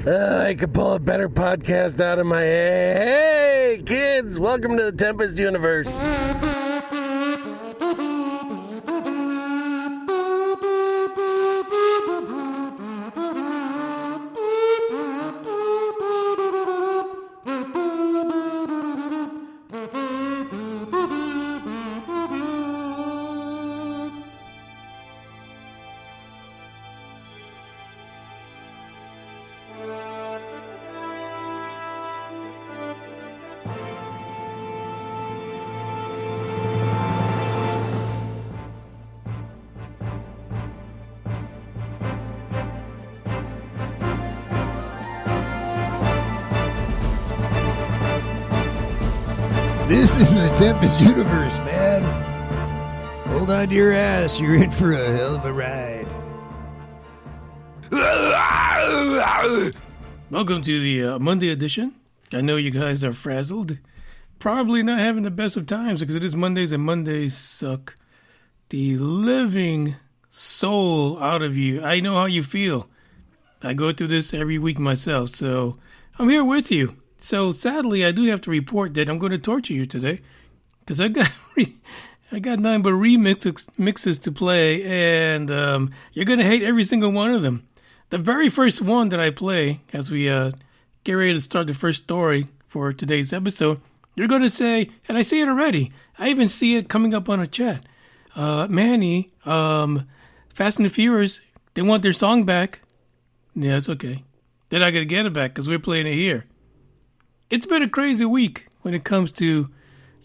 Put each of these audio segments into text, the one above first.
I could pull a better podcast out of my Hey, kids, welcome to the Tempest universe. This is the Tempest universe, man. Hold on to your ass. You're in for a hell of a ride. Welcome to the Monday edition. I know you guys are frazzled. Probably not having the best of times because it is Mondays and Mondays suck the living soul out of you. I know how you feel. I go through this every week myself, so I'm here with you. So sadly, I do have to report that I'm going to torture you today because I got nothing but mixes to play, and you're going to hate every single one of them. The very first one that I play, as we get ready to start the first story for today's episode, you're going to say, and I see it already, I even see it coming up on a chat, Manny, Fast and the Furious, they want their song back. Yeah, it's okay. They're not going to get it back because we're playing it here. It's been a crazy week when it comes to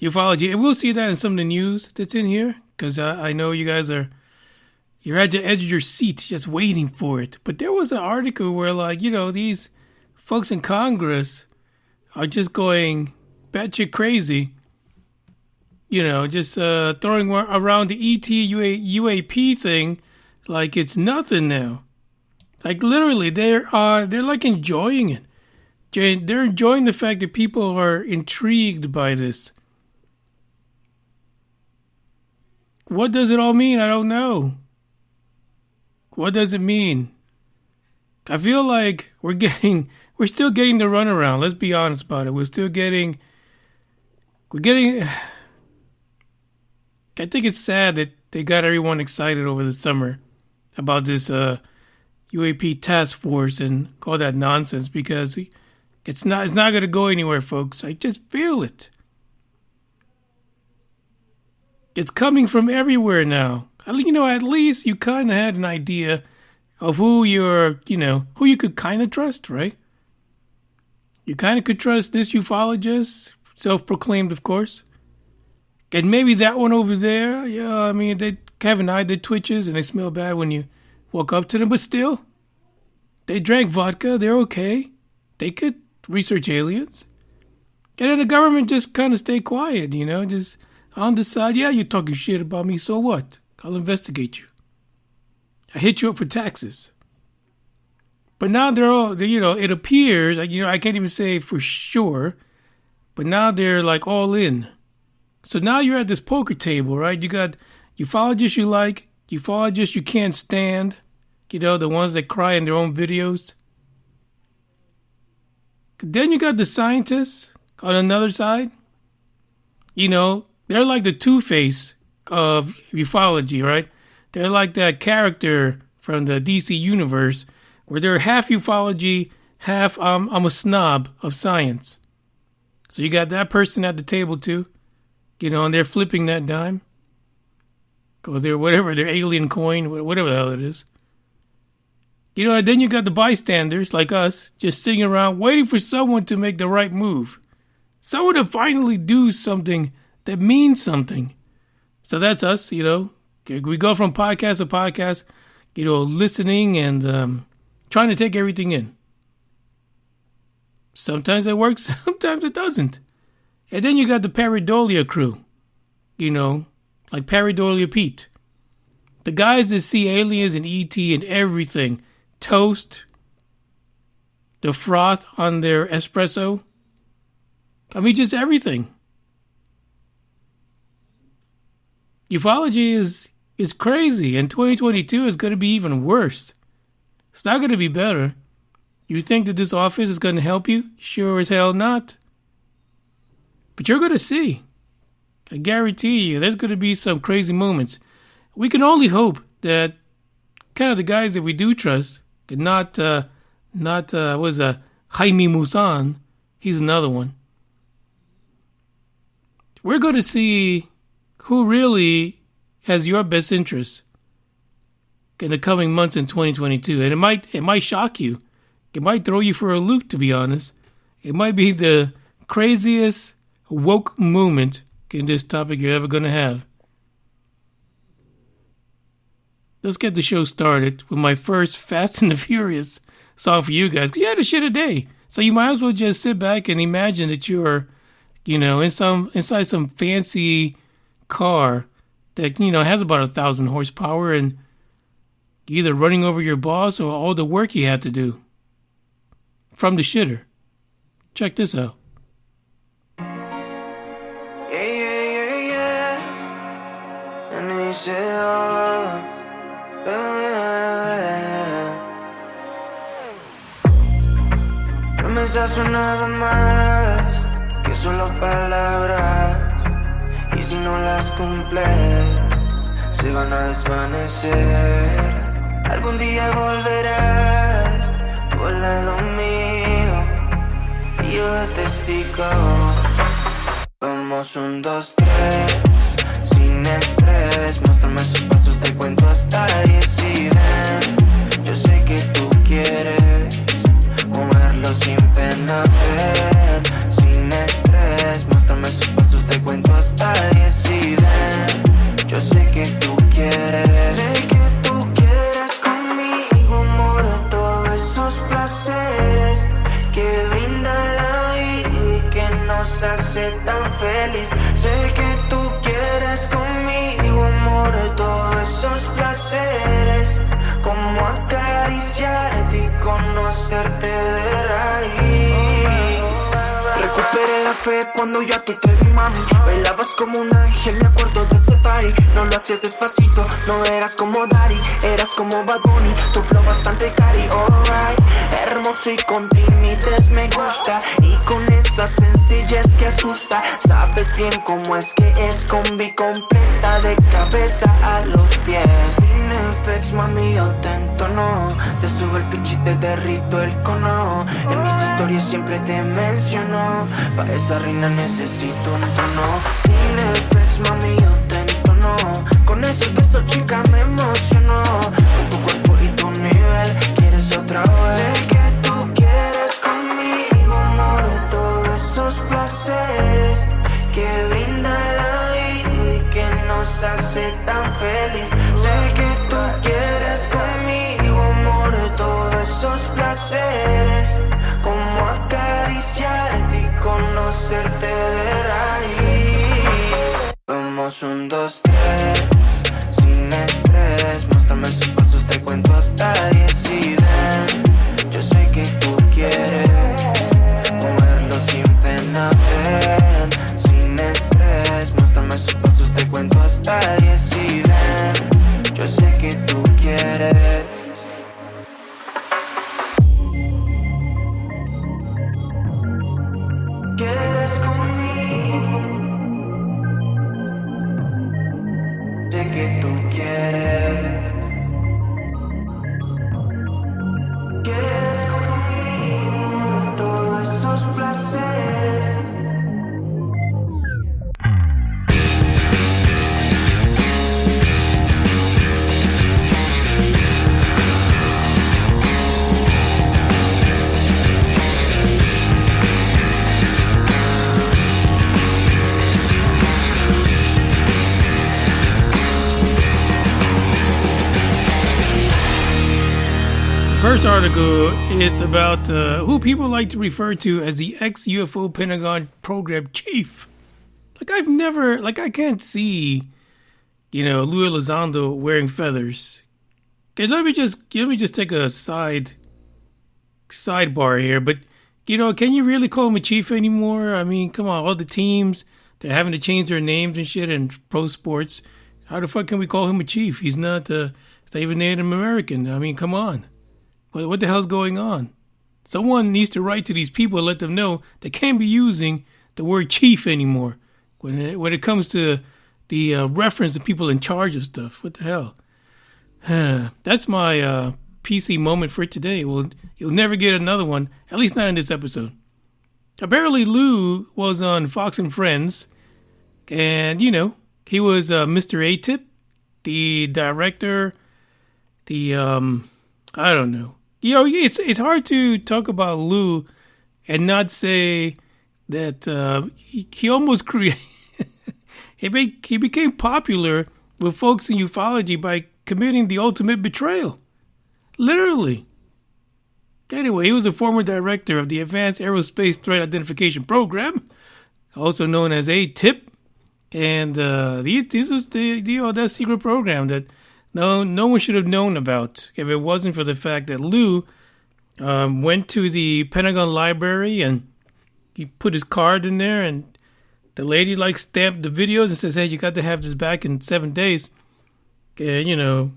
ufology, and we'll see that in some of the news that's in here, because I know you guys you're at the edge of your seat just waiting for it. But there was an article where, like, you know, these folks in Congress are just going batshit crazy, you know, just throwing around the ET UAP thing like it's nothing now. Like, literally, they're like enjoying it. They're enjoying the fact that people are intrigued by this. What does it all mean? I don't know. What does it mean? I feel like we're still getting the runaround. Let's be honest about it. We're getting, I think it's sad that they got everyone excited over the summer about this UAP task force and all that nonsense, because it's not going to go anywhere, folks. I just feel it. It's coming from everywhere now. You know, at least you kind of had an idea of who you could kind of trust, right? You kind of could trust this ufologist, self-proclaimed, of course. And maybe that one over there, yeah, I mean, they have an eye that twitches and they smell bad when you walk up to them, but still, they drank vodka, they're okay. They could research aliens. And then the government just kind of stay quiet, you know, just on the side. Yeah, you're talking shit about me, so what? I'll investigate you. I hit you up for taxes. But now they're all, you know, it appears, you know, I can't even say for sure, but now they're like all in. So now you're at this poker table, right? You got ufologists you like, ufologists you can't stand, you know, the ones that cry in their own videos. Then you got the scientists on another side. You know, they're like the Two-Face of ufology, right? They're like that character from the DC universe where they're half ufology, half I'm a snob of science. So you got that person at the table too, you know, and they're flipping that dime. Or their alien coin, whatever the hell it is. You know, and then you got the bystanders like us just sitting around waiting for someone to make the right move. Someone to finally do something that means something. So that's us, you know. We go from podcast to podcast, you know, listening and trying to take everything in. Sometimes it works, sometimes it doesn't. And then you got the pareidolia crew, you know, like Pareidolia Pete. The guys that see aliens and ET and everything. Toast, the froth on their espresso. I mean, just everything. Ufology is crazy, and 2022 is going to be even worse. It's not going to be better. You think that this office is going to help you? Sure as hell not. But you're going to see. I guarantee you, there's going to be some crazy moments. We can only hope that kind of the guys that we do trust, not Jaime Musan, he's another one. We're going to see who really has your best interests in the coming months in 2022. And it might shock you. It might throw you for a loop, to be honest. It might be the craziest woke moment in this topic you're ever going to have. Let's get the show started with my first Fast and the Furious song for you guys. 'Cause you had a shit a day. So you might as well just sit back and imagine that you're, inside some fancy car that, has about 1,000 horsepower and either running over your boss or all the work you have to do. From the shitter. Check this out. No me estás nada más que solo palabras, y si no las cumples se van a desvanecer. Algún día volverás tú al lado mío y yo de testigo. Vamos 1, 2, 3, sin estrés. Muéstrame sus pasos, te cuento hasta 10 y ven. Yo sé que tú quieres moverlo sin pena, ven. Sin estrés, muéstrame sus pasos, te cuento hasta 10 y ven. Yo sé que tú quieres. Sé que tú quieres conmigo, amor, de todos esos placeres que brinda la vida y que nos hace tan feliz. Sé que tú quieres conmigo, amor, de todos esos placeres, como acariciarte y conocerte de raíz. Recuperé la fe cuando yo a ti te vi, mami. Bailabas como un ángel, me acuerdo de ese party. No lo hacías despacito, no eras como Daddy, eras como Bad Bunny, tu flow bastante cari, alright. Hermoso y con timidez me gusta, y con esa sencillez que asusta. Sabes bien cómo es que es, combi completa de cabeza a los pies. Sin effects, mami, yo te entono, te subo el pitch y te derrito el cono. En mis historias siempre te menciono, pa' esa reina necesito un tono. Sin effects, mami, yo te entono, con ese beso chica me emocionó. Con tu cuerpo y tu nivel, quieres otra vez. Sé que tú quieres conmigo, amor, de todos esos placeres que brinda la vida y que nos hace tan feliz. Sé que tú quieres conmigo, amor, de todos esos placeres, como acariciarte y conocerte de raíz. Vamos 1, 2, 3, sin estrés. Muéstrame sus pasos, te cuento hasta 10 y ven. Yo sé que tú quieres moverlo sin pena, ven. Sin estrés, muéstrame sus pasos, te cuento hasta 10 y ven. Yo sé que tú quieres. ¿Quieres conmigo? Sé que tú quieres. ¿Quieres conmigo todos esos placeres? First article, it's about who people like to refer to as the ex-UFO Pentagon program chief. I can't see, Louis Elizondo wearing feathers. Okay, let me just take a sidebar here, but can you really call him a chief anymore? I mean, come on, all the teams, they're having to change their names and shit in pro sports. How the fuck can we call him a chief? He's not even Native American. I mean, come on. What the hell's going on? Someone needs to write to these people and let them know they can't be using the word chief anymore when it comes to the reference of people in charge of stuff. What the hell? That's my PC moment for today. Well, you'll never get another one, at least not in this episode. Apparently, Lou was on Fox and Friends, and, you know, he was Mr. A-Tip, the director, I don't know. You know, it's hard to talk about Lou and not say that he almost created... he became popular with folks in ufology by committing the ultimate betrayal. Literally. Anyway, he was a former director of the Advanced Aerospace Threat Identification Program, also known as A-TIP. And this was that secret program that no one should have known about if it wasn't for the fact that Lou went to the Pentagon library and he put his card in there, and the lady stamped the videos and says, "Hey, you got to have this back in 7 days." And, you know,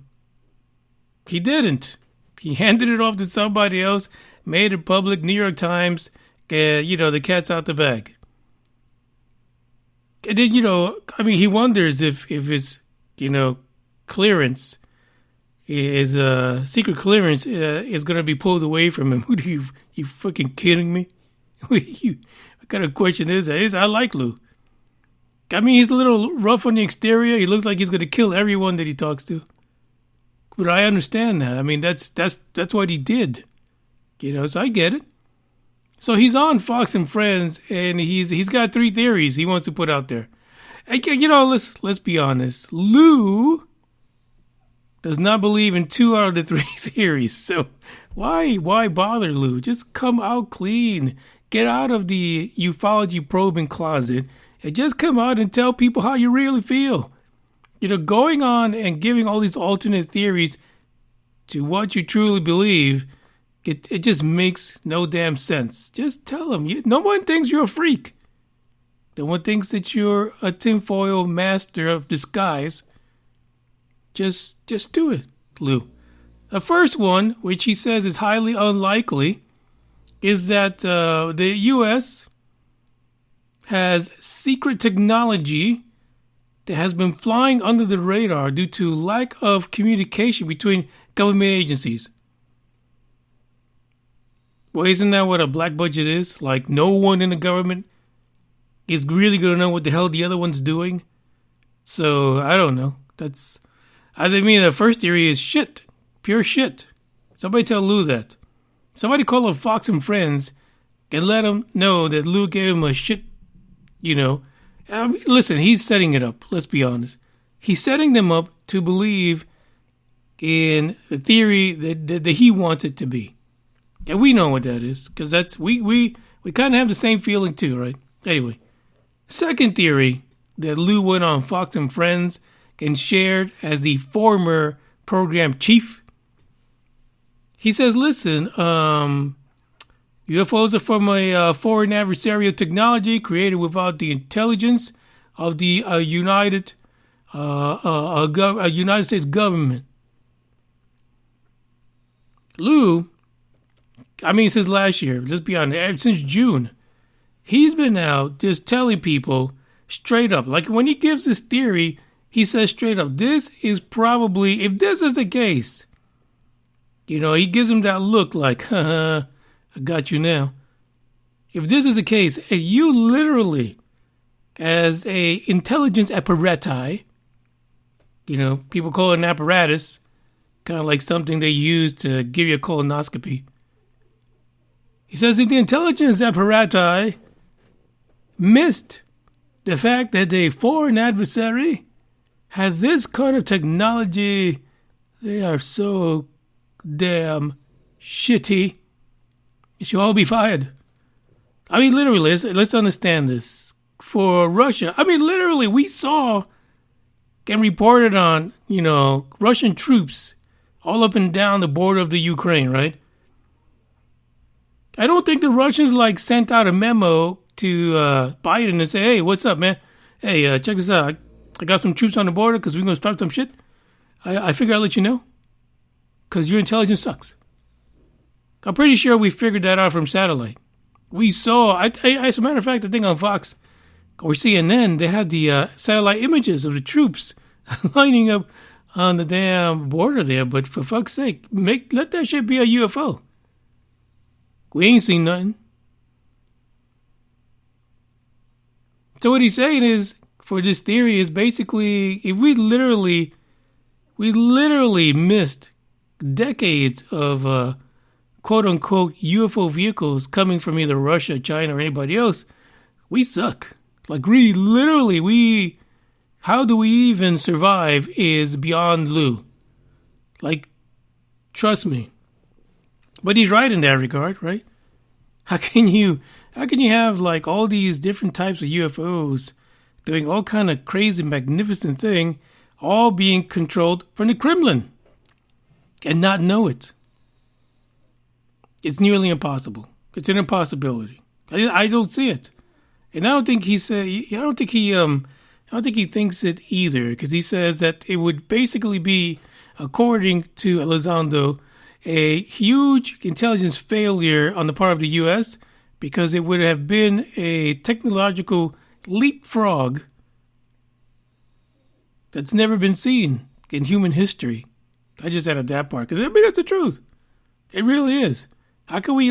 he didn't. He handed it off to somebody else, made it public, New York Times, you know, the cat's out the bag. And then, you know, I mean, he wonders if his, you know, clearance, his secret clearance is going to be pulled away from him. You fucking kidding me? What kind of question is that? I like Lou. I mean, he's a little rough on the exterior. He looks like he's going to kill everyone that he talks to. But I understand that. I mean, that's what he did. You know, so I get it. So he's on Fox and Friends, and he's got 3 theories he wants to put out there. And, you know, let's be honest. Lou does not believe in 2 out of the 3 theories. So why bother, Lou? Just come out clean. Get out of the ufology probing closet and just come out and tell people how you really feel. You know, going on and giving all these alternate theories to what you truly believe, it just makes no damn sense. Just tell them. No one thinks you're a freak. No one thinks that you're a tinfoil master of disguise. Just do it, Lou. The first one, which he says is highly unlikely, is that the U.S. has secret technology that has been flying under the radar due to lack of communication between government agencies. Well, isn't that what a black budget is? Like, no one in the government is really going to know what the hell the other one's doing. So, I don't know. I mean, the first theory is shit. Pure shit. Somebody tell Lou that. Somebody call up Fox and Friends and let them know that Lou gave him a shit, you know. Listen, he's setting it up. Let's be honest. He's setting them up to believe in the theory that he wants it to be. And we know what that is, because that's we kind of have the same feeling too, right? Anyway, second theory that Lou went on Fox and Friends and shared as the former program chief. He says, listen, UFOs are from a foreign adversarial technology created without the intelligence of the United States government. Lou, I mean, since last year, let's be honest, since June, he's been out just telling people straight up. Like, when he gives this theory, he says straight up, this is probably, if this is the case, you know, he gives him that look like, haha, I got you now. If this is the case, you literally, as a intelligence apparati, you know, people call it an apparatus, kind of like something they use to give you a colonoscopy. He says if the intelligence apparati missed the fact that a foreign adversary has this kind of technology, they are so damn shitty. It should all be fired. I mean, literally, let's understand this. For Russia, I mean, literally, we saw and reported on, you know, Russian troops all up and down the border of the Ukraine, right? I don't think the Russians, sent out a memo to Biden and say, hey, what's up, man? Hey, check this out. I got some troops on the border because we're going to start some shit. I figure I'll let you know because your intelligence sucks. I'm pretty sure we figured that out from satellite. We saw, as a matter of fact, I think on Fox or CNN, they had the satellite images of the troops lining up on the damn border there. But for fuck's sake, let that shit be a UFO. We ain't seen nothing. So what he's saying is, for this theory, is basically, if we literally missed decades of quote-unquote UFO vehicles coming from either Russia, China, or anybody else, we suck. Like, how do we even survive is beyond Lou. Like, trust me. But he's right in that regard, right? How can you have, like, all these different types of UFOs doing all kind of crazy, magnificent thing, all being controlled from the Kremlin, and not know it? It's nearly impossible. It's an impossibility. I don't see it, and I don't think he thinks it either, because he says that it would basically be, according to Elizondo, a huge intelligence failure on the part of the U.S. because it would have been a technological leapfrog that's never been seen in human history. I just added that part because that's the truth. It really is. How can we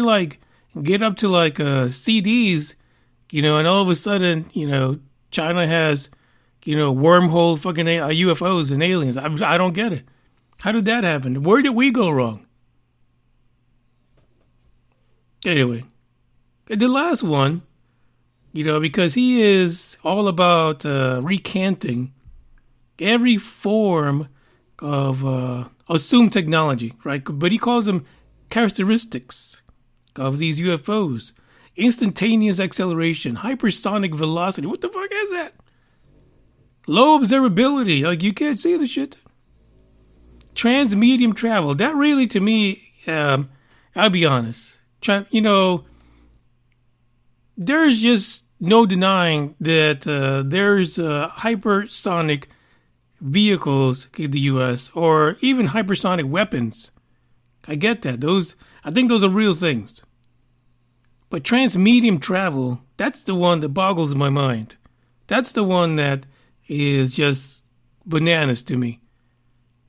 get up to CDs, and all of a sudden, China has, wormhole fucking UFOs and aliens? I don't get it. How did that happen? Where did we go wrong? Anyway, the last one, because he is all about recanting every form of assumed technology, right? But he calls them characteristics of these UFOs. Instantaneous acceleration, hypersonic velocity. What the fuck is that? Low observability, like you can't see the shit. Transmedium travel. That really, to me, I'll be honest. There's just no denying that there's hypersonic vehicles in the U.S. or even hypersonic weapons. I get that. I think those are real things. But transmedium travel, that's the one that boggles my mind. That's the one that is just bananas to me.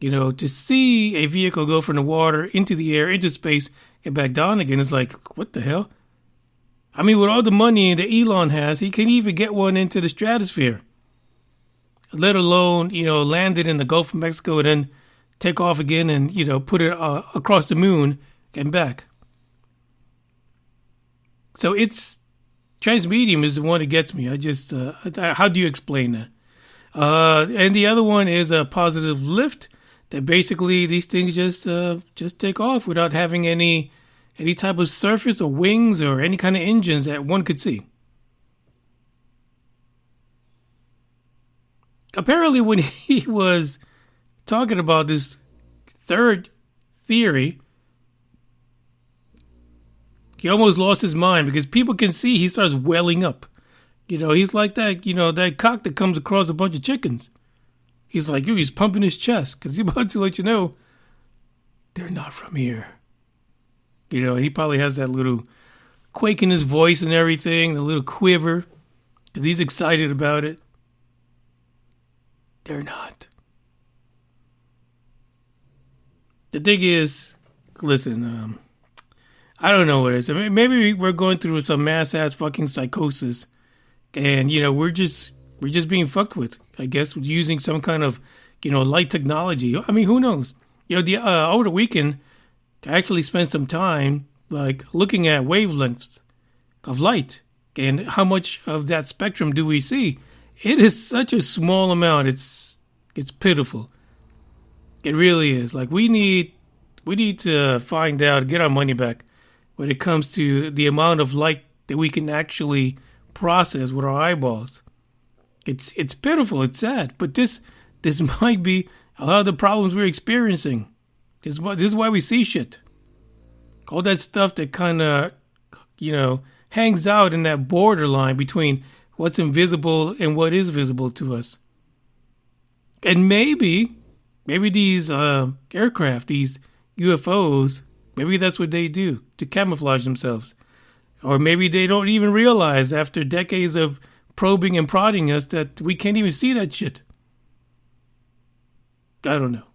To see a vehicle go from the water into the air, into space, and back down again, it's like, what the hell? I mean, with all the money that Elon has, he can even get one into the stratosphere. Let alone, land it in the Gulf of Mexico and then take off again and, put it across the moon and back. So transmedium is the one that gets me. I just, how do you explain that? And the other one is a positive lift, that basically these things just take off without having any type of surface or wings or any kind of engines that one could see. Apparently, when he was talking about this third theory, he almost lost his mind because people can see he starts welling up. He's like that, that cock that comes across a bunch of chickens. He's like, he's pumping his chest because he's about to let you know they're not from here. He probably has that little quake in his voice and everything, the little quiver, because he's excited about it. They're not. The thing is, listen, I don't know what it is. I mean, maybe we're going through some mass-ass fucking psychosis, and, we're just being fucked with, I guess, using some kind of, light technology. I mean, who knows? Over the weekend, I actually spent some time, looking at wavelengths of light and how much of that spectrum do we see. It is such a small amount. It's pitiful. It really is. We need to find out, get our money back when it comes to the amount of light that we can actually process with our eyeballs. It's pitiful. It's sad. But this might be a lot of the problems we're experiencing. This is why we see shit. All that stuff that kind of, hangs out in that borderline between what's invisible and what is visible to us. And maybe these aircraft, these UFOs, Maybe that's what they do to camouflage themselves. Or maybe they don't even realize after decades of probing and prodding us that we can't even see that shit. I don't know.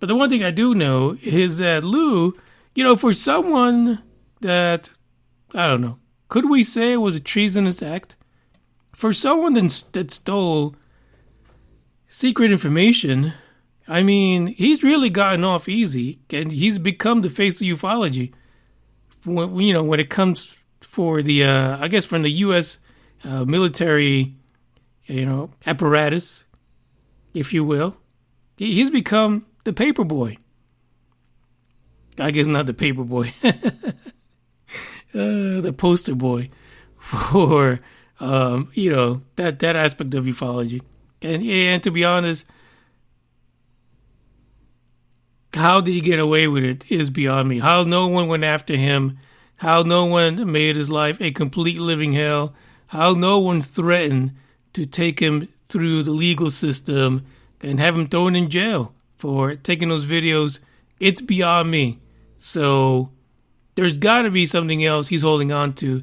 But the one thing I do know is that Lou, for someone that, I don't know, could we say it was a treasonous act? For someone that stole secret information, I mean, he's really gotten off easy, and he's become the face of ufology. When it comes for the, I guess from the U.S. Military, apparatus, if you will, he's become the paper boy. I guess not the paper boy, the poster boy for, that aspect of ufology. And to be honest, how did he get away with it is beyond me. How no one went after him, how no one made his life a complete living hell, how no one threatened to take him through the legal system and have him thrown in jail for taking those videos. It's beyond me. So there's got to be something else he's holding on to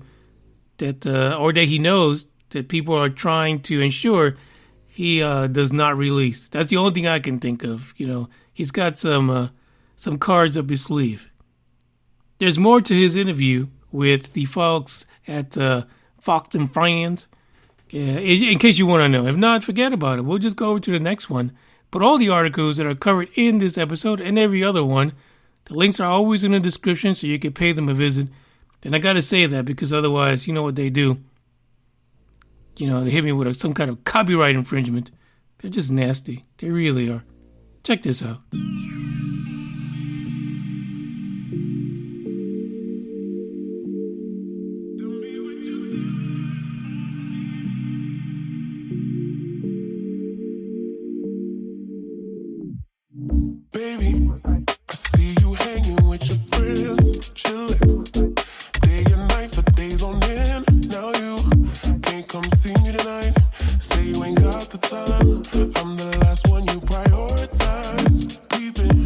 that he knows that people are trying to ensure he does not release. That's the only thing I can think of. He's got some cards up his sleeve. There's more to his interview with the folks at Fox and Friends. In case you want to know. If not, forget about it. We'll just go over to the next one. But all the articles that are covered in this episode and every other one, the links are always in the description so you can pay them a visit. And I got to say that because otherwise, you know what they do. They hit me with some kind of copyright infringement. They're just nasty. They really are. Check this out. Baby, I see you hanging with your friends, chilling day and night for days on end. Now you can't come see me tonight. Say you ain't got the time. I'm the last one you prioritize. Deep in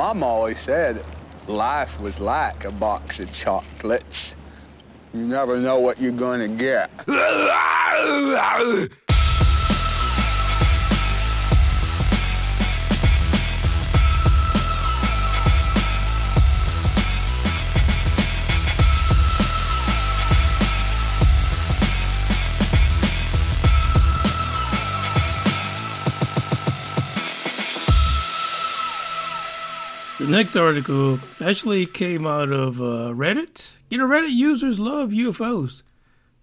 Mom always said life was like a box of chocolates. You never know what you're going to get. The next article actually came out of Reddit. You know, Reddit users love UFOs.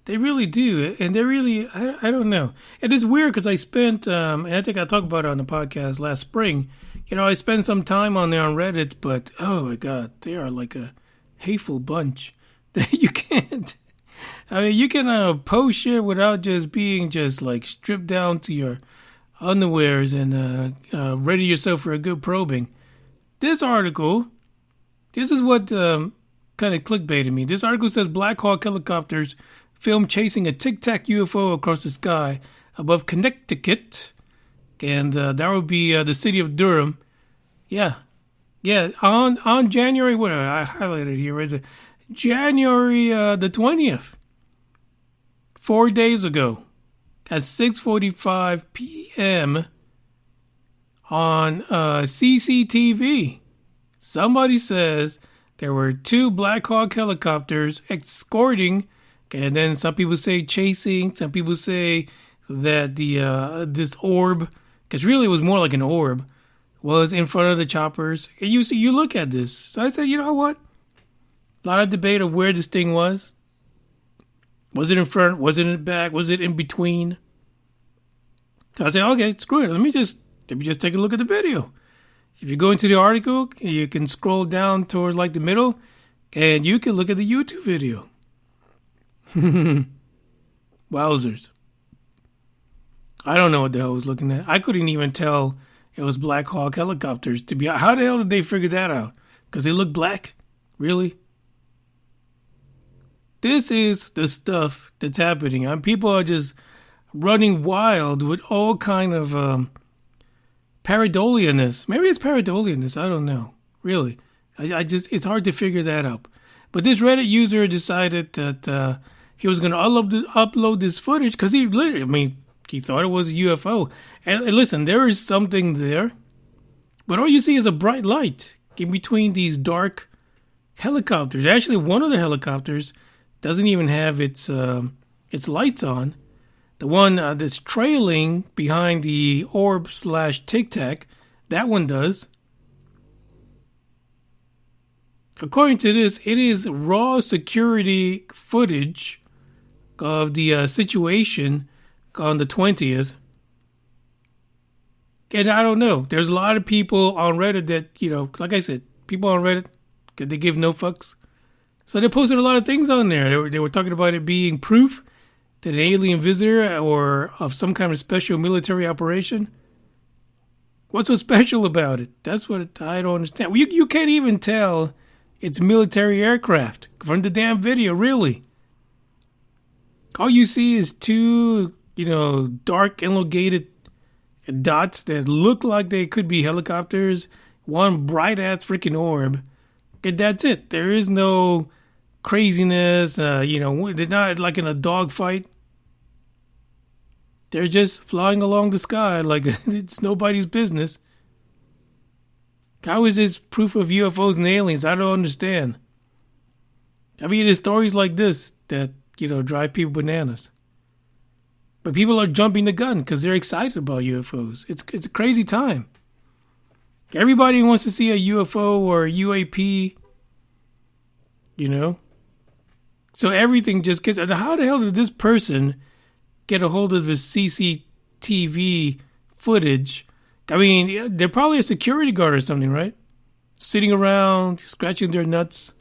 They really do. And they're really, I don't know. It is weird because I spent, and I think I talked about it on the podcast last spring. You know, I spent some time on there on Reddit, but oh my God, they are like a hateful bunch. You can't, I mean, you can post shit without just being just like stripped down to your underwears and ready yourself for a good probing. This article, this is what kind of clickbaited me. This article says Black Hawk helicopters filmed chasing a tic-tac UFO across the sky above Connecticut. And that would be the city of Durham. Yeah. On January, what I highlighted here is January the 20th. 4 days ago at 6:45 p.m. on CCTV, somebody says there were 2 Black Hawk helicopters escorting, and then some people say chasing, some people say that the this orb, because really it was more like an orb, was in front of the choppers. And you look at this. So I said, you know what? A lot of debate of where this thing was. Was it in front? Was it in the back? Was it in between? So I said, okay, screw it. Let me just take a look at the video. If you go into the article, you can scroll down towards like the middle, and you can look at the YouTube video. Wowzers. I don't know what the hell I was looking at. I couldn't even tell it was Black Hawk helicopters. How the hell did they figure that out? Because they look black? Really? This is the stuff that's happening. People are just running wild with all kind of pareidolia-ness. Maybe it's pareidolia-ness. I don't know. Really. It's hard to figure that out. But this Reddit user decided that he was going to upload this footage because he thought it was a UFO. And listen, there is something there. But all you see is a bright light in between these dark helicopters. Actually, one of the helicopters doesn't even have its lights on. The one that's trailing behind the orb / tic-tac, that one does. According to this, it is raw security footage of the situation on the 20th. And I don't know. There's a lot of people on Reddit that, you know, like I said, people on Reddit, they give no fucks. So they posted a lot of things on there. They were talking about it being proof that an alien visitor or of some kind of special military operation. What's so special about it? That's what I don't understand. Well, you can't even tell it's military aircraft from the damn video, really. All you see is 2, dark elongated dots that look like they could be helicopters. One bright ass freaking orb. And that's it. There is no craziness. They're not like in a dogfight. They're just flying along the sky like it's nobody's business. How is this proof of UFOs and aliens? I don't understand. I mean, there's stories like this that, drive people bananas. But people are jumping the gun because they're excited about UFOs. It's a crazy time. Everybody wants to see a UFO or a UAP, So everything just gets... How the hell did this person get a hold of this CCTV footage? I mean, they're probably a security guard or something, right? Sitting around, scratching their nuts.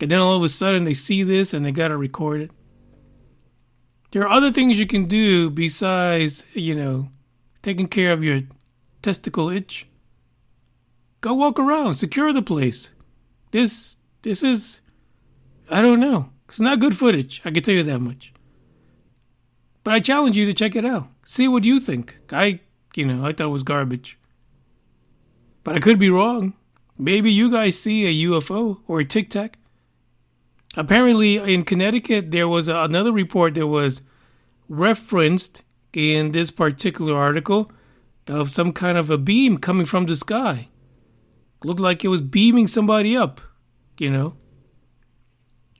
And then all of a sudden they see this and they got to record it. There are other things you can do besides, taking care of your testicle itch. Go walk around, secure the place. This is, I don't know. It's not good footage, I can tell you that much. But I challenge you to check it out. See what you think. I thought it was garbage. But I could be wrong. maybe you guys see a UFO or a tic-tac. Apparently, in Connecticut, there was another report that was referenced in this particular article of some kind of a beam coming from the sky. Looked like it was beaming somebody up,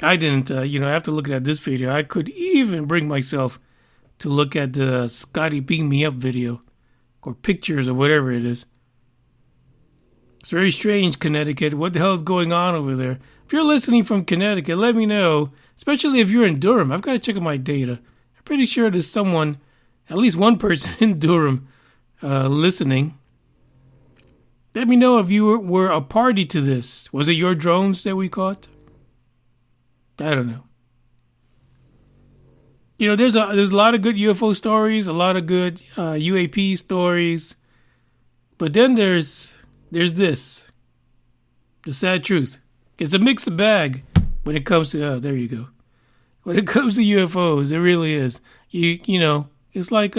I didn't, after looking at this video, I could even bring myself to look at the Scotty Beam Me Up video or pictures or whatever it is. It's very strange, Connecticut. What the hell is going on over there? If you're listening from Connecticut, let me know, especially if you're in Durham. I've got to check out my data. I'm pretty sure there's someone, at least one person in Durham, listening. Let me know if you were a party to this. Was it your drones that we caught? I don't know. There's a lot of good UFO stories, a lot of good UAP stories, but then there's this, the sad truth. It's a mixed bag when it comes to there you go. When it comes to UFOs, it really is. It's like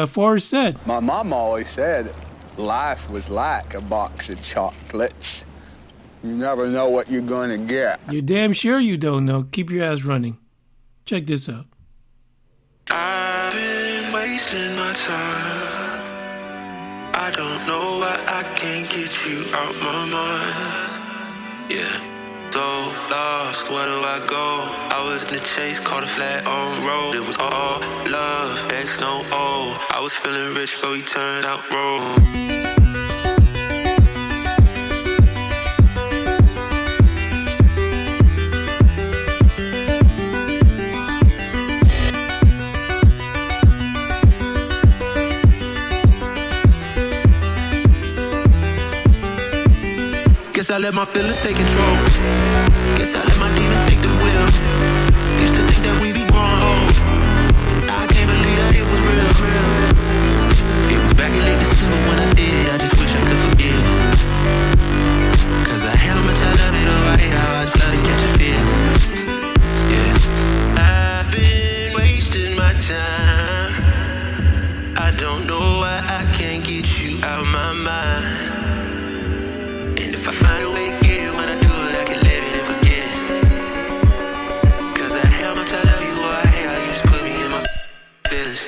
Forrest said. My mom always said life was like a box of chocolates. You never know what you're going to get. You're damn sure you don't know. Keep your ass running. Check this out. I've been wasting my time. I don't know why I can't get you out my mind. Yeah, so lost, where do I go? I was in the chase, caught a flat on road. It was all love, X no O. I was feeling rich, but we turned out broke. Guess I let my feelings take control. Guess I let my demon take the wheel. Used to think that we be growing old. Now I can't believe that it was real. It was back in late December when I did it. I just wish I could forgive. Cause I hate how much I love it. Oh, I hate how I just love to catch a feel. Yeah. I've been wasting my time. I don't know why I can't get you out my mind. If I find a way to get it, when I do it, I can live it and forget it. Cause I hate how much I love you, or I hate how you just put me in my feelings.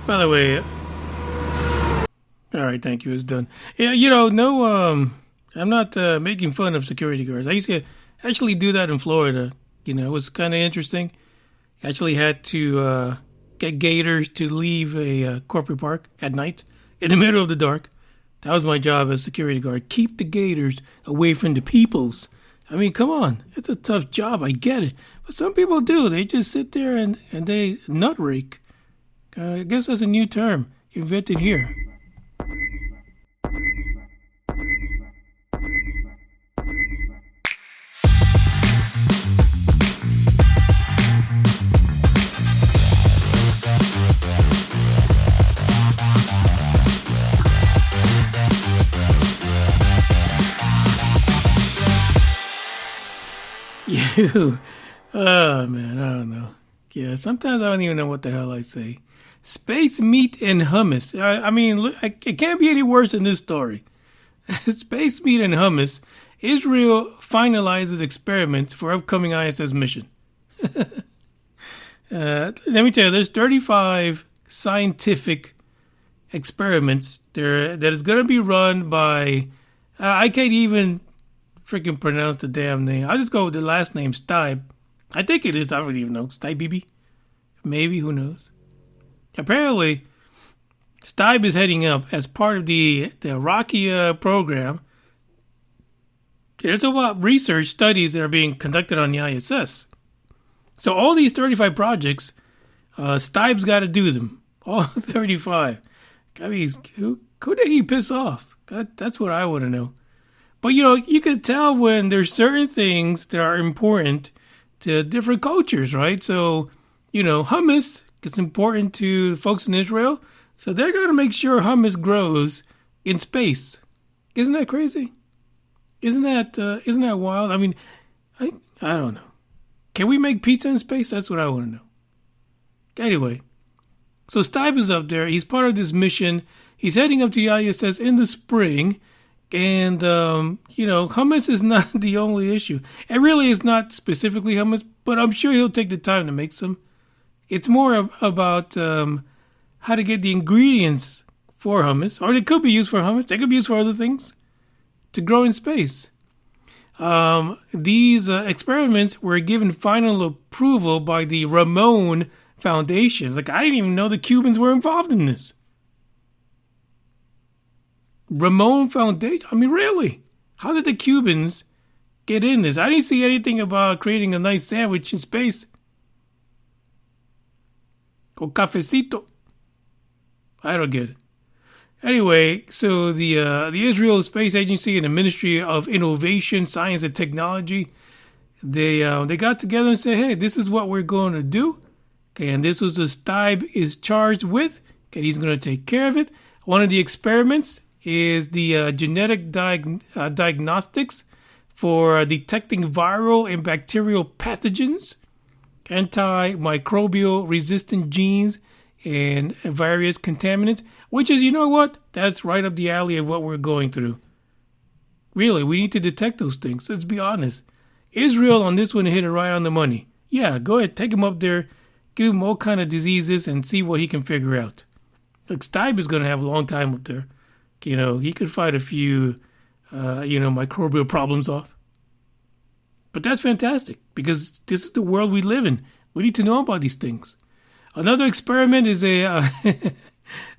By the way, all right, thank you. It's done. Yeah, I'm not making fun of security guards. I used to actually do that in Florida. It was kind of interesting. Actually had to get gators to leave a corporate park at night in the middle of the dark. That was my job as security guard. Keep the gators away from the peoples. I mean, come on. It's a tough job. I get it. But some people do. They just sit there and they nut rake. I guess that's a new term invented here. Oh man, I don't know. Yeah, sometimes I don't even know what the hell I say. Space meat and hummus. I mean, look, it can't be any worse than this story. Space meat and hummus. Israel finalizes experiments for upcoming ISS mission. Let me tell you, there's 35 scientific experiments there that is going to be run by. I can't even freaking pronounce the damn name. I'll just go with the last name, Stibe. I think it is. I don't even know. Stibe? Maybe. Who knows? Apparently, Stibe is heading up as part of the Iraqi program. It's about research studies that are being conducted on the ISS. So all these 35 projects, Stibe's got to do them. All 35. I mean, who did he piss off? That's what I want to know. But, you know, you can tell when there's certain things that are important to different cultures, right? So, you know, hummus is important to folks in Israel. So they're going to make sure hummus grows in space. Isn't that crazy? Isn't that wild? I mean, I don't know. Can we make pizza in space? That's what I want to know. Anyway, so Stipe is up there. He's part of this mission. He's heading up to the ISS in the spring. And, you know, hummus is not the only issue. It really is not specifically hummus, but I'm sure he'll take the time to make some. It's more about how to get the ingredients for hummus, or they could be used for hummus. They could be used for other things to grow in space. These experiments were given final approval by the Ramon Foundation. Like, I didn't even know the Cubans were involved in this. Ramon Foundation? I mean, really? How did the Cubans get in this? I didn't see anything about creating a nice sandwich in space. Con cafecito. I don't get it. Anyway, so the Israel Space Agency and the Ministry of Innovation, Science and Technology, they got together and said, hey, this is what we're going to do. Okay, and this was the Stibe is charged with. Okay, he's going to take care of it. One of the experiments is the genetic diagnostics for detecting viral and bacterial pathogens, antimicrobial resistant genes, and various contaminants, which is, you know what? That's right up the alley of what we're going through. Really, we need to detect those things. Let's be honest. Israel on this one hit it right on the money. Yeah, go ahead, take him up there, give him all kind of diseases, and see what he can figure out. Look, Stipe is going to have a long time up there. You know, he could fight a few, microbial problems off. But that's fantastic, because this is the world we live in. We need to know about these things. Another experiment is a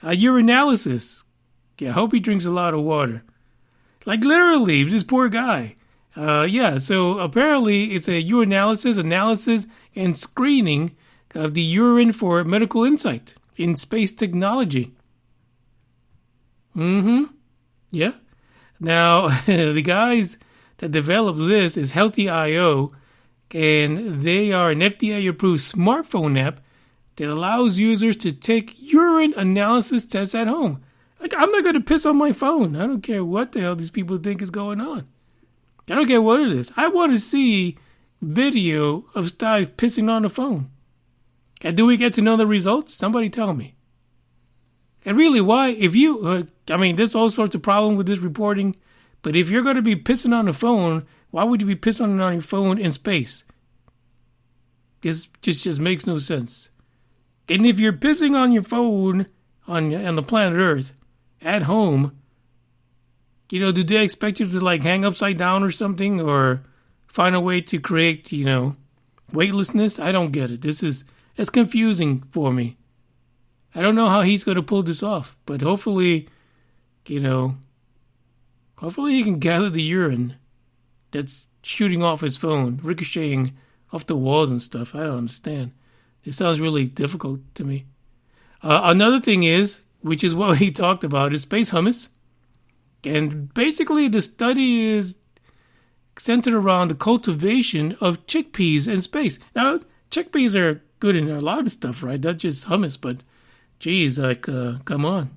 urinalysis. Yeah, I hope he drinks a lot of water. Like, literally, this poor guy. So apparently it's a urinalysis, analysis, and screening of the urine for medical insight in space technology. Yeah. Now, the guys that developed this is Healthy.io, and they are an FDA-approved smartphone app that allows users to take urine analysis tests at home. Like, I'm not going to piss on my phone. I don't care what the hell these people think is going on. I don't care what it is. I want to see video of Stipe pissing on the phone. And do we get to know the results? Somebody tell me. And really, why? If you, there's all sorts of problems with this reporting, but if you're going to be pissing on the phone, why would you be pissing on your phone in space? This just makes no sense. And if you're pissing on your phone on the planet Earth at home, do they expect you to like hang upside down or something, or find a way to create, weightlessness? I don't get it. It's confusing for me. I don't know how he's going to pull this off, but hopefully, Hopefully he can gather the urine that's shooting off his phone, ricocheting off the walls and stuff. I don't understand. It sounds really difficult to me. Another thing is, which is what he talked about, is space hummus. And basically the study is centered around the cultivation of chickpeas in space. Now, chickpeas are good in a lot of stuff, right? Not just hummus, but geez, like, come on.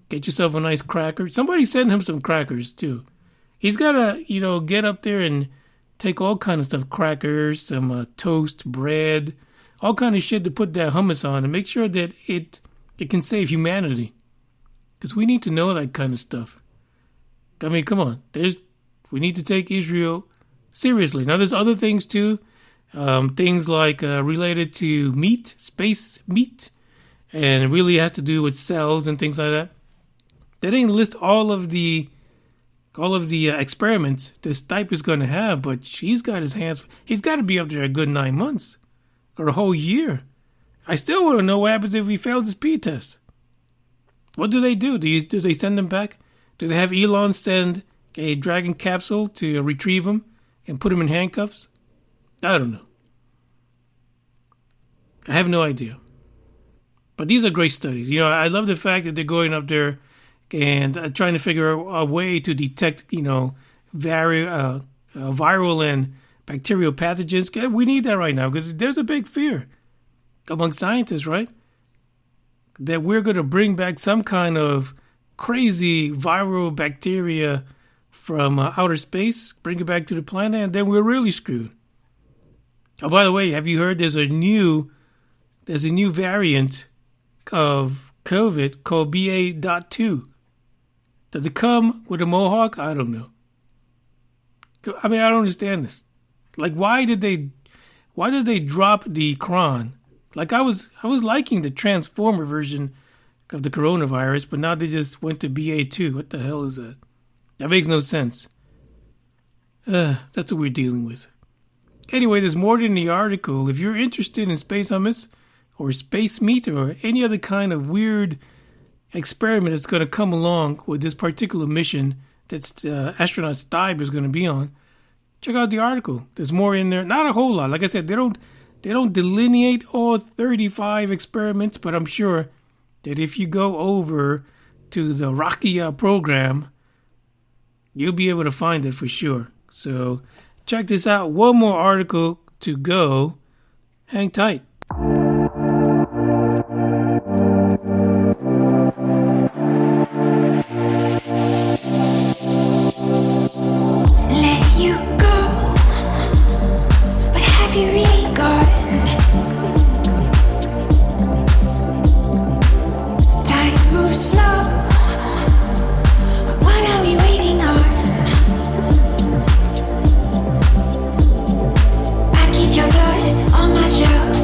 Get yourself a nice cracker. Somebody send him some crackers, too. He's got to, get up there and take all kind of stuff, crackers, some toast, bread, all kind of shit to put that hummus on and make sure that it can save humanity. Because we need to know that kind of stuff. I mean, come on. We need to take Israel seriously. Now, there's other things, too. Things like related to meat, space meat, and it really has to do with cells and things like that. They didn't list all of the experiments that Stipe is going to have, but he's got to be up there a good 9 months or a whole year. I still want to know what happens if he fails his P test. What do they do? Do they send him back? Do they have Elon send a Dragon capsule to retrieve him and put him in handcuffs? I don't know. I have no idea. But these are great studies. I love the fact that they're going up there and trying to figure out a way to detect, viral and bacterial pathogens. We need that right now because there's a big fear among scientists, right? That we're going to bring back some kind of crazy viral bacteria from outer space, bring it back to the planet, and then we're really screwed. Oh, by the way, have you heard there's a new variant of COVID called BA.2? Does it come with a mohawk? I don't know. I mean, I don't understand this. Like, why did they drop the Cron? Like, I was liking the Transformer version of the coronavirus, but now they just went to BA2. What the hell is that? That makes no sense. That's what we're dealing with. Anyway, there's more in the article. If you're interested in space hummus or space meat or any other kind of weird experiment that's going to come along with this particular mission that astronaut Stipe is going to be on, check out the article. There's more in there. Not a whole lot. Like I said, they don't delineate all 35 experiments, but I'm sure that if you go over to the Rakia program, you'll be able to find it for sure. So check this out. One more article to go. Hang tight. Let you go, but have you really gone? Time moves slow. What are we waiting on? I keep your blood on my shelf.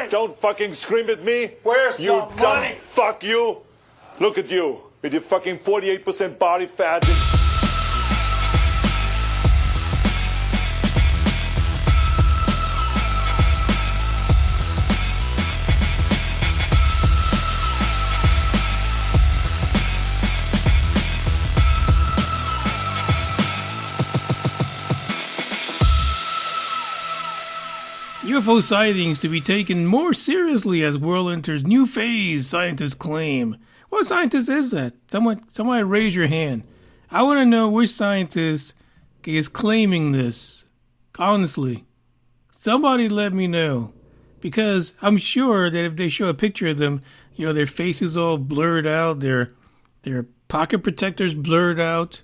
Don't fucking scream at me. Where's you the money? Fuck you. Look at you with your fucking 48% body fat. UFO sightings to be taken more seriously as world enters new phase, scientists claim. What scientist is that? Somebody raise your hand. I want to know which scientist is claiming this. Honestly. Somebody let me know. Because I'm sure that if they show a picture of them, you know, their faces all blurred out, their pocket protectors blurred out.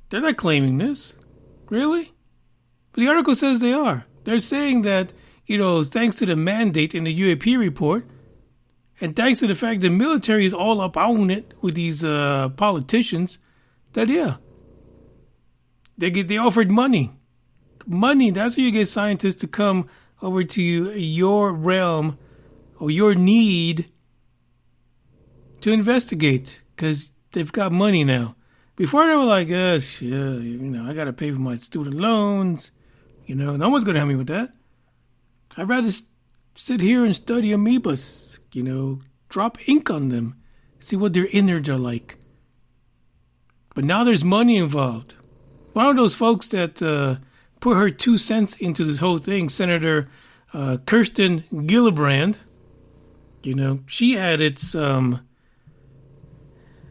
They're not claiming this. Really? But the article says they are. They're saying that, you know, thanks to the mandate in the UAP report, and thanks to the fact the military is all up on it with these politicians, that, yeah, they offered money. Money, that's how you get scientists to come over to your realm or your need to investigate, because they've got money now. Before they were like, yeah, you know, I got to pay for my student loans. You know, no one's going to help me with that. I'd rather sit here and study amoebas, you know, drop ink on them, see what their innards are like. But now there's money involved. One of those folks that put her 2 cents into this whole thing, Senator Kirsten Gillibrand, you know, she added some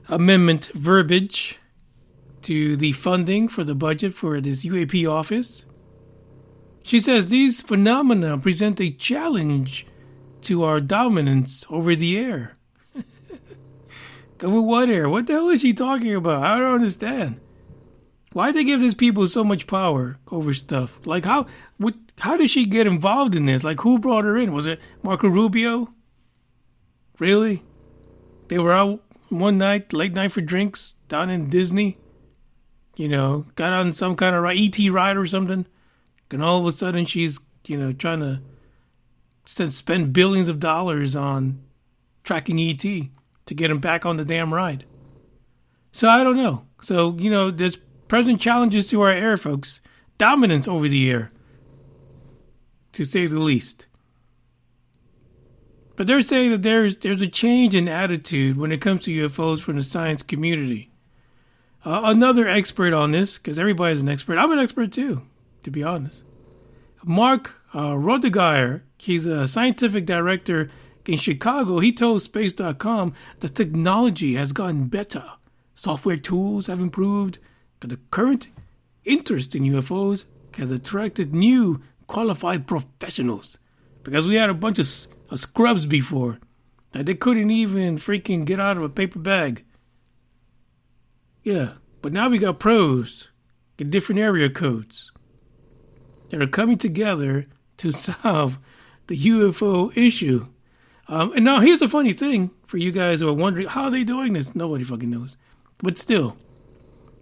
amendment verbiage to the funding for the budget for this UAP office. She says these phenomena present a challenge to our dominance over the air. Over what air? What the hell is she talking about? I don't understand. Why they give these people so much power over stuff? Like how did she get involved in this? Like who brought her in? Was it Marco Rubio? Really? They were out one night, late night for drinks down in Disney. You know, got on some kind of ET ride or something. And all of a sudden she's, you know, trying to spend billions of dollars on tracking ET to get him back on the damn ride. So I don't know. So, you know, there's present challenges to our air, folks. Dominance over the air, to say the least. But they're saying that there's a change in attitude when it comes to UFOs from the science community. Another expert on this, because everybody's an expert. I'm an expert too, to be honest. Mark Rodegeyer, he's a scientific director in Chicago. He told Space.com the technology has gotten better. Software tools have improved. But the current interest in UFOs has attracted new qualified professionals. Because we had a bunch of scrubs before that they couldn't even freaking get out of a paper bag. Yeah, but now we got pros in different area codes that are coming together to solve the UFO issue. And now here's a funny thing for you guys who are wondering, how are they doing this? Nobody fucking knows. But still,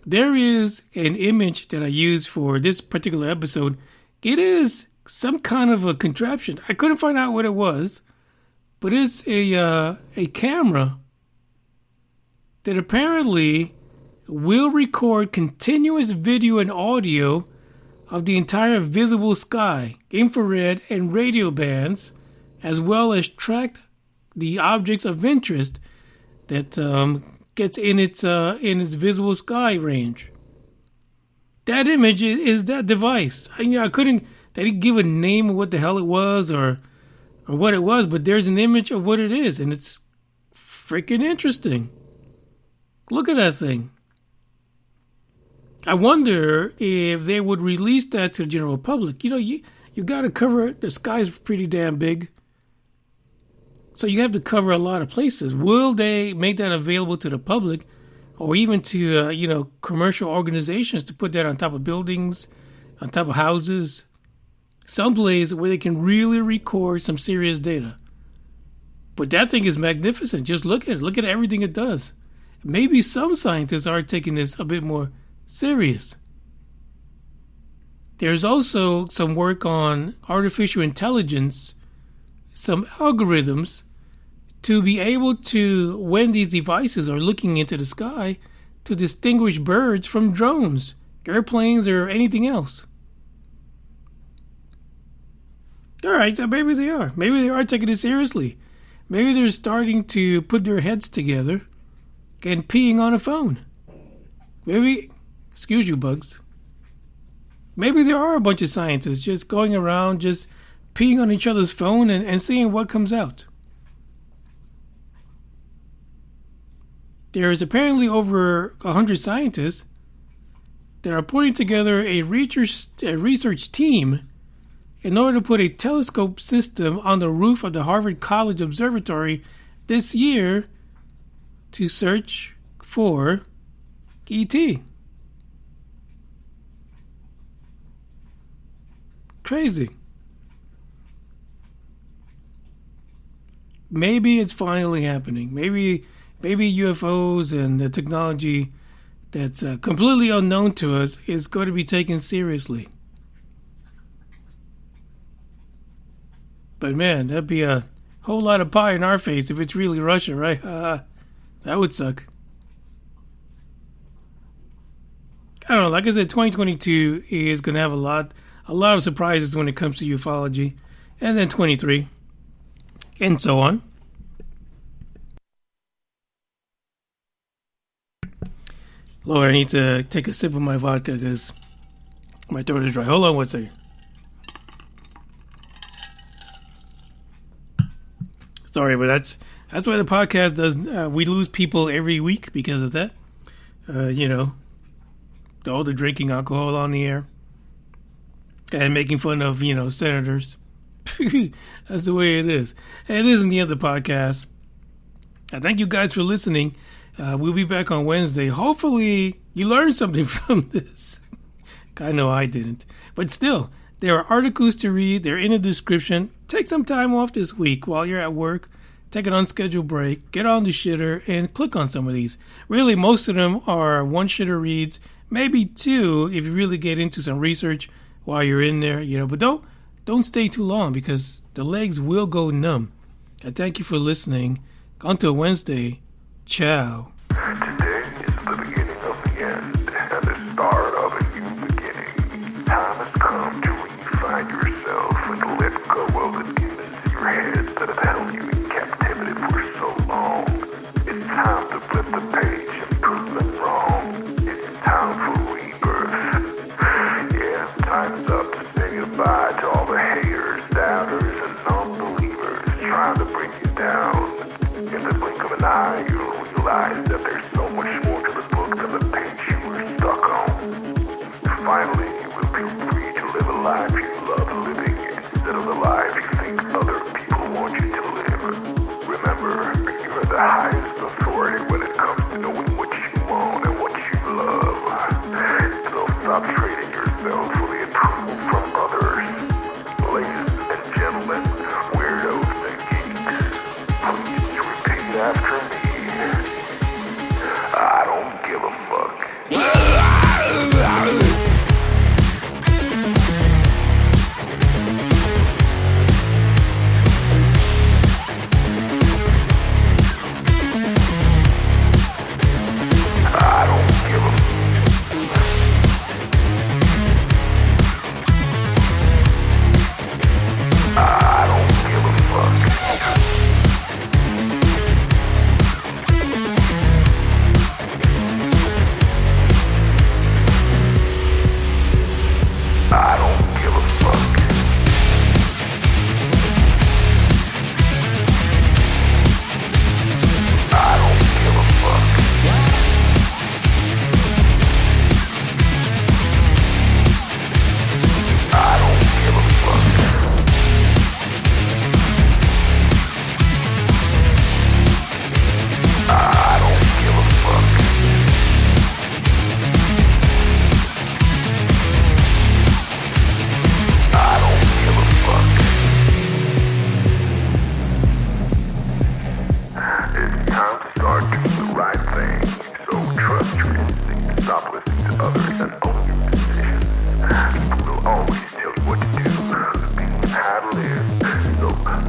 there is an image that I used for this particular episode. It is some kind of a contraption. I couldn't find out what it was, but it's a camera that apparently will record continuous video and audio of the entire visible sky, infrared and radio bands, as well as track the objects of interest that gets in its visible sky range. That image is that device. They didn't give a name of what the hell it was or what it was, but there's an image of what it is, and it's freaking interesting. Look at that thing. I wonder if they would release that to the general public. You know, you got to cover it. The sky's pretty damn big. So you have to cover a lot of places. Will they make that available to the public or even to, commercial organizations to put that on top of buildings, on top of houses, someplace where they can really record some serious data? But that thing is magnificent. Just look at it. Look at everything it does. Maybe some scientists are taking this a bit more serious. There's also some work on artificial intelligence some algorithms to be able to, when these devices are looking into the sky, to distinguish birds from drones, airplanes, or anything else. All right, so maybe they are. Maybe they are taking it seriously. Maybe they're starting to put their heads together and peeing on a phone. Maybe, excuse you, bugs. Maybe there are a bunch of scientists just going around just peeing on each other's phone and seeing what comes out. There is apparently over 100 scientists that are putting together a research team in order to put a telescope system on the roof of the Harvard College Observatory this year to search for ET. Crazy. Maybe it's finally happening. Maybe UFOs and the technology that's completely unknown to us is going to be taken seriously. But man, that'd be a whole lot of pie in our face if it's really Russia, right? That would suck. I don't know. Like I said, 2022 is going to have a lot of surprises when it comes to ufology, and then 23, and so on. Lord, I need to take a sip of my vodka because my throat is dry. Hold on one second. Sorry, but that's why the podcast does. We lose people every week because of that. All the drinking alcohol on the air and making fun of senators. That's the way it is. And it isn't the end of the podcast. Thank you guys for listening. We'll be back on Wednesday. Hopefully you learned something from this. I know I didn't. But still, there are articles to read. They're in the description. Take some time off this week while you're at work. Take an unscheduled break. Get on the shitter and click on some of these. Really, most of them are one shitter reads. Maybe two if you really get into some research while you're in there. But don't stay too long because the legs will go numb. I thank you for listening. Until Wednesday. Ciao. Today is the beginning of the end and the start of a new beginning. Time has come to refine yourself and let go of the demons in your head that have held you in captivity for so long. It's time to flip the page and prove them wrong. It's time for rebirth. Yeah, time's up to say goodbye to all the haters, doubters, and non-believers trying to bring you down. In the blink of an eye, you'll realize that there's so much more to the book than the page you were stuck on. Finally, you will be free to live a life you love living instead of the life you think other people want you to live. Remember, you're the highest authority when it comes to knowing what you want and what you love. So stop trading yourself for the approval from others. Ladies and gentlemen, weirdos and geeks, please repeat after me. I don't give a fuck.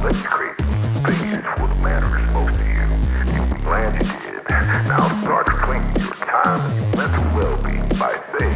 Let's create your time and your mental well-being by saying